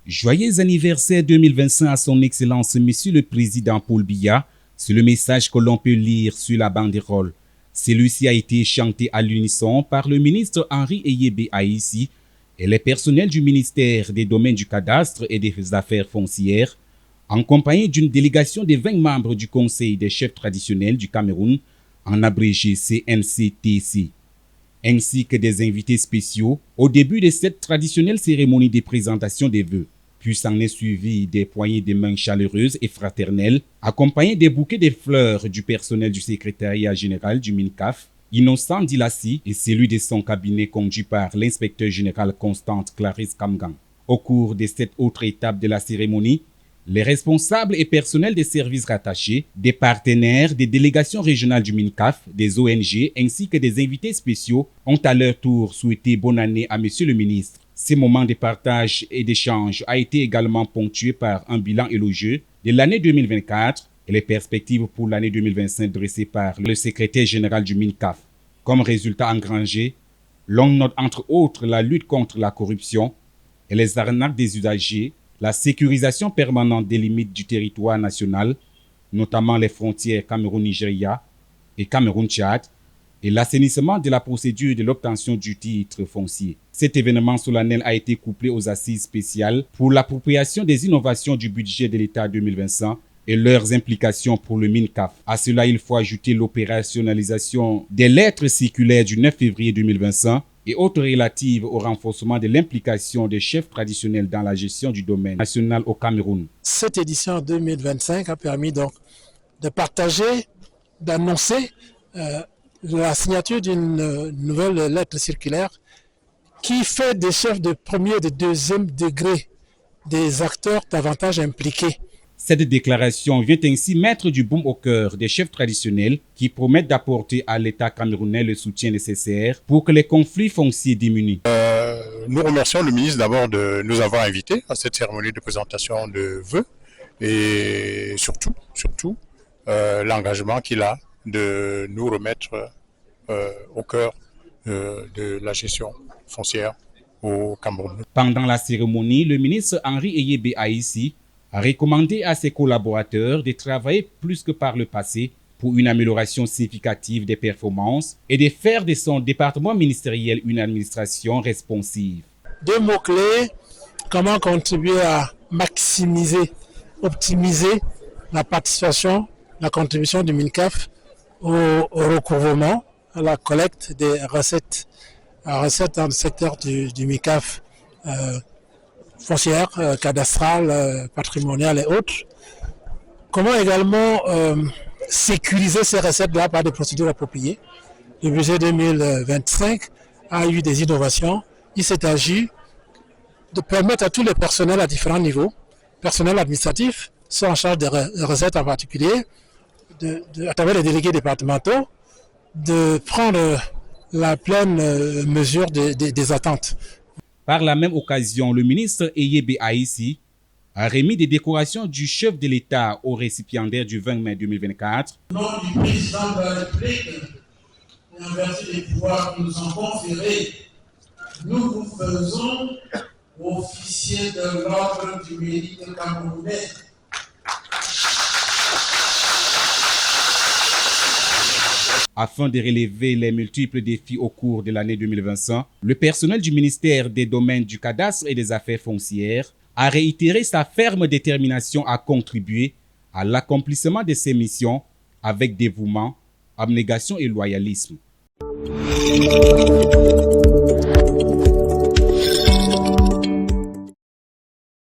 Joyeux anniversaire 2025 à son Excellence Monsieur le Président Paul Biya. C'est le message que l'on peut lire sur la banderole. Celui-ci a été chanté à l'unisson par le ministre Henri Eyebe Aïssi et les personnels du ministère des Domaines du Cadastre et des Affaires foncières, en compagnie d'une délégation de 20 membres du Conseil des chefs traditionnels du Cameroun, en abrégé CNCTC, ainsi que des invités spéciaux au début de cette traditionnelle cérémonie de présentation des vœux. Puis s'en est suivi des poignées de main chaleureuses et fraternelles, accompagnées des bouquets de fleurs du personnel du secrétariat général du MINCAF, Innocent Dilassi, et celui de son cabinet conduit par l'inspecteur général Constante Clarisse Kamgan. Au cours de cette autre étape de la cérémonie, les responsables et personnels des services rattachés, des partenaires, des délégations régionales du MINCAF, des ONG ainsi que des invités spéciaux ont à leur tour souhaité bonne année à Monsieur le ministre. Ces moments de partage et d'échange a été également ponctué par un bilan élogieux de l'année 2024 et les perspectives pour l'année 2025 dressées par le secrétaire général du MINCAF. Comme résultat engrangé, l'on note entre autres la lutte contre la corruption et les arnaques des usagers, la sécurisation permanente des limites du territoire national, notamment les frontières Cameroun-Nigeria et Cameroun-Tchad, et l'assainissement de la procédure de l'obtention du titre foncier. Cet événement solennel a été couplé aux assises spéciales pour l'appropriation des innovations du budget de l'État 2025 et leurs implications pour le MINCAF. À cela, il faut ajouter l'opérationnalisation des lettres circulaires du 9 février 2025 et autres relatives au renforcement de l'implication des chefs traditionnels dans la gestion du domaine national au Cameroun. Cette édition 2025 a permis donc de partager, d'annoncer la signature d'une nouvelle lettre circulaire qui fait des chefs de premier et de deuxième degré des acteurs davantage impliqués. Cette déclaration vient ainsi mettre du baume au cœur des chefs traditionnels qui promettent d'apporter à l'État camerounais le soutien nécessaire pour que les conflits fonciers diminuent. Nous remercions le ministre d'abord de nous avoir invités à cette cérémonie de présentation de vœux et surtout l'engagement qu'il a de nous remettre au cœur de la gestion foncière au Cameroun. Pendant la cérémonie, le ministre Henri Eyebe Aïssi a recommandé à ses collaborateurs de travailler plus que par le passé pour une amélioration significative des performances et de faire de son département ministériel une administration responsive. Deux mots-clés, comment contribuer à maximiser, optimiser la participation, la contribution du MINCAF au recouvrement, à la collecte des recettes dans le secteur du MINCAF foncière, cadastrale, patrimoniale et autres. Comment également sécuriser ces recettes-là par des procédures appropriées. Le budget 2025 a eu des innovations. Il s'est agi de permettre à tous les personnels à différents niveaux, personnels administratifs, ceux en charge des recettes en particulier, à travers les délégués départementaux, de prendre la pleine mesure des attentes. Par la même occasion, le ministre Eyebe Aïssi a remis des décorations du chef de l'État au récipiendaire du 20 mai 2024. Au nom du président de la République, et en vertu des pouvoirs qui nous sont conférés, nous vous faisons officier de l'ordre du mérite camerounais. Afin de relever les multiples défis au cours de l'année 2025, le personnel du ministère des Domaines du Cadastre et des Affaires foncières a réitéré sa ferme détermination à contribuer à l'accomplissement de ses missions avec dévouement, abnégation et loyalisme.